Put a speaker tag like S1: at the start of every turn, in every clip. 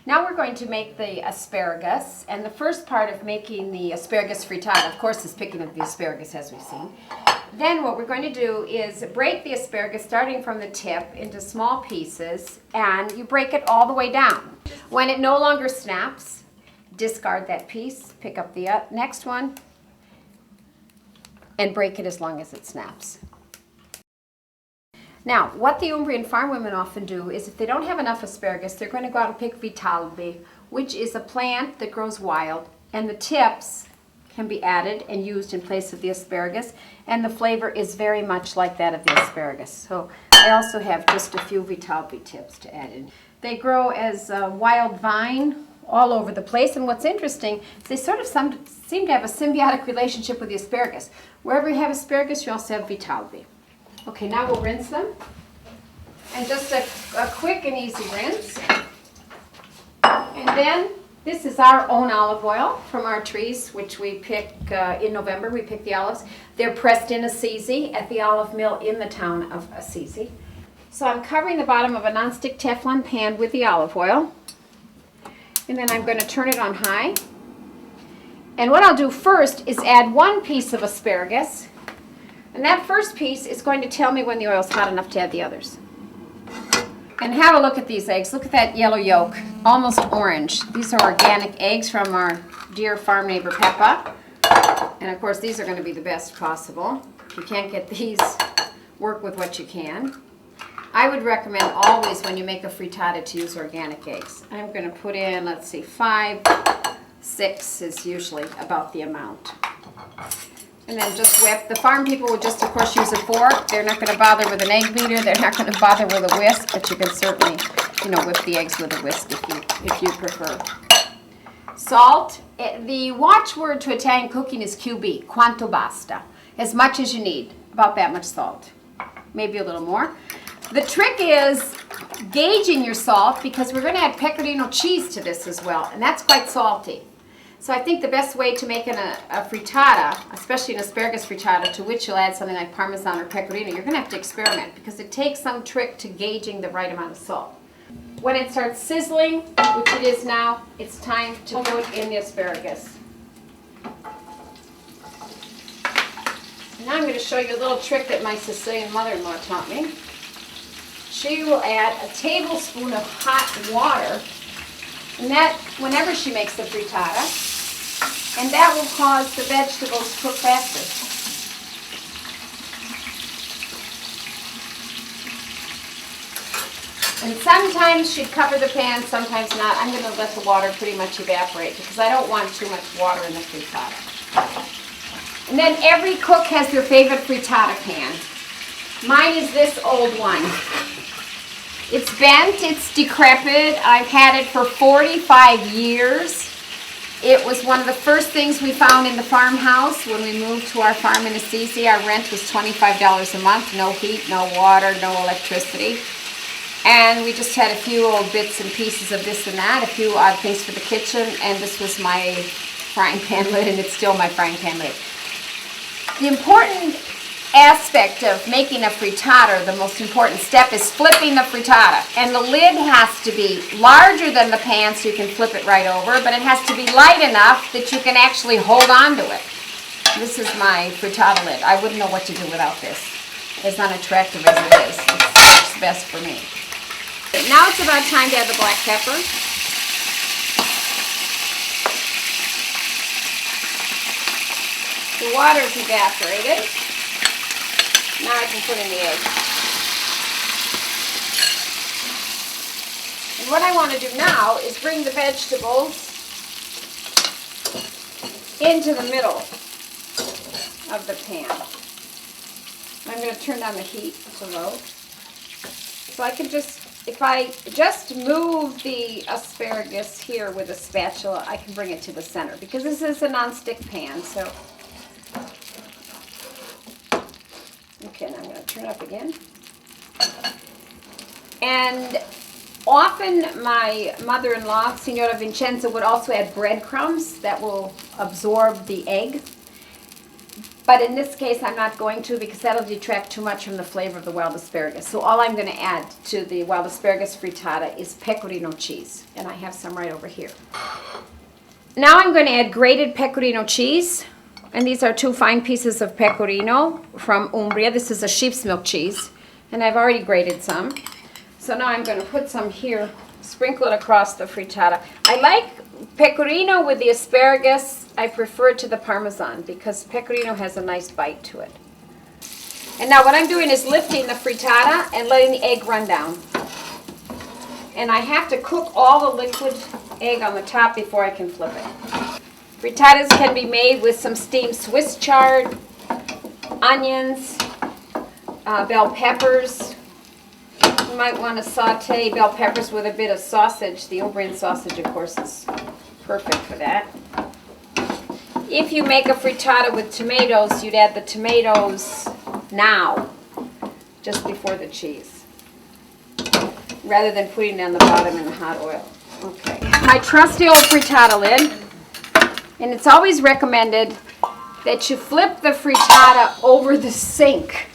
S1: Now we're going to make the asparagus, and the first part of making the asparagus frittata, of course, is picking up the asparagus as we've seen. Then what we're going to do is break the asparagus starting from the tip into small pieces, and you break it all the way down. When it no longer snaps, discard that piece, pick up the next one, and break it as long as it snaps. Now, what the Umbrian farm women often do is if they don't have enough asparagus, they're going to go out and pick Frittata, which is a plant that grows wild, and the tips can be added and used in place of the asparagus, and the flavor is very much like that of the asparagus. So I also have just a few Frittata tips to add in. They grow as a wild vine all over the place, and what's interesting is they sort of seem to have a symbiotic relationship with the asparagus. Wherever you have asparagus, you also have Frittata. Okay, now we'll rinse them. And just a quick and easy rinse. And then this is our own olive oil from our trees, which we pick in November. We pick the olives. They're pressed in Assisi at the olive mill in the town of Assisi. So I'm covering the bottom of a nonstick Teflon pan with the olive oil. And then I'm going to turn it on high. And what I'll do first is add one piece of asparagus. And that first piece is going to tell me when the oil is hot enough to add the others. And have a look at these eggs. Look at that yellow yolk, almost orange. These are organic eggs from our dear farm neighbor Peppa. And of course these are going to be the best possible. If you can't get these, work with what you can. I would recommend always when you make a frittata to use organic eggs. I'm going to put in, let's see, 5, 6 is usually about the amount. And then just whip. The farm people would just, of course, use a fork. They're not going to bother with an egg beater. They're not going to bother with a whisk, but you can certainly, whip the eggs with a whisk if you prefer. Salt. The watchword to Italian cooking is QB, quanto basta. As much as you need, about that much salt. Maybe a little more. The trick is gauging your salt because we're going to add pecorino cheese to this as well, and that's quite salty. So I think the best way to make a frittata, especially an asparagus frittata, to which you'll add something like Parmesan or pecorino, you're going to have to experiment because it takes some trick to gauging the right amount of salt. When it starts sizzling, which it is now, it's time to put in the asparagus. Now I'm going to show you a little trick that my Sicilian mother-in-law taught me. She will add a tablespoon of hot water, and that whenever she makes the frittata, and that will cause the vegetables to cook faster. And sometimes she'd cover the pan, sometimes not. I'm going to let the water pretty much evaporate because I don't want too much water in the frittata. And then every cook has their favorite frittata pan. Mine is this old one. It's bent, it's decrepit. I've had it for 45 years. It was one of the first things we found in the farmhouse when we moved to our farm in Assisi. Our rent was $25 a month, no heat, no water, no electricity. And we just had a few old bits and pieces of this and that, a few odd things for the kitchen, and this was my frying pan lid, and it's still my frying pan lid. The important aspect of making a frittata, the most important step, is flipping the frittata. And the lid has to be larger than the pan so you can flip it right over, but it has to be light enough that you can actually hold on to it. This is my frittata lid. I wouldn't know what to do without this. As unattractive as it is, it's best for me. Now it's about time to add the black pepper. The water is evaporated. Now I can put in the egg. And what I want to do now is bring the vegetables into the middle of the pan. I'm going to turn down the heat to low. So I can just, if I just move the asparagus here with a spatula, I can bring it to the center because this is a non-stick pan. So. Okay, now I'm going to turn it up again. And often my mother-in-law, Signora Vincenza, would also add breadcrumbs that will absorb the egg. But in this case, I'm not going to because that'll detract too much from the flavor of the wild asparagus. So all I'm going to add to the wild asparagus frittata is pecorino cheese. And I have some right over here. Now I'm going to add grated pecorino cheese. And these are 2 fine pieces of pecorino from Umbria. This is a sheep's milk cheese. And I've already grated some. So now I'm going to put some here, sprinkle it across the frittata. I like pecorino with the asparagus. I prefer it to the Parmesan because pecorino has a nice bite to it. And now what I'm doing is lifting the frittata and letting the egg run down. And I have to cook all the liquid egg on the top before I can flip it. Frittatas can be made with some steamed Swiss chard, onions, bell peppers. You might want to saute bell peppers with a bit of sausage. The Umbrian sausage, of course, is perfect for that. If you make a frittata with tomatoes, you'd add the tomatoes now, just before the cheese, rather than putting it on the bottom in the hot oil. Okay, my trusty old frittata lid, and it's always recommended that you flip the frittata over the sink,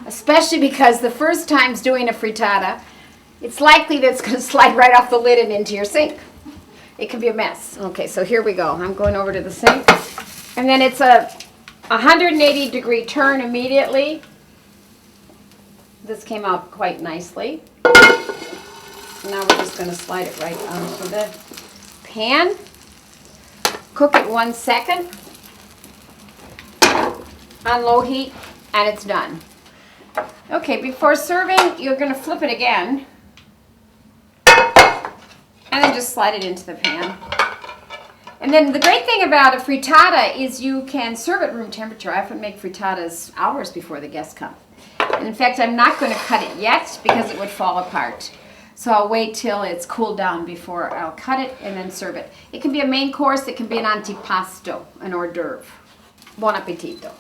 S1: especially because the first time's doing a frittata, it's likely that it's going to slide right off the lid and into your sink. It can be a mess. Okay, so here we go. I'm going over to the sink. And then it's a 180-degree turn immediately. This came out quite nicely. So now we're just going to slide it right onto the pan. Cook it 1 second on low heat, and it's done. Okay, before serving, you're going to flip it again. And then just slide it into the pan. And then the great thing about a frittata is you can serve at room temperature. I often make frittatas hours before the guests come. And in fact, I'm not going to cut it yet because it would fall apart. So I'll wait till it's cooled down before I'll cut it and then serve it. It can be a main course, it can be an antipasto, an hors d'oeuvre. Buon appetito.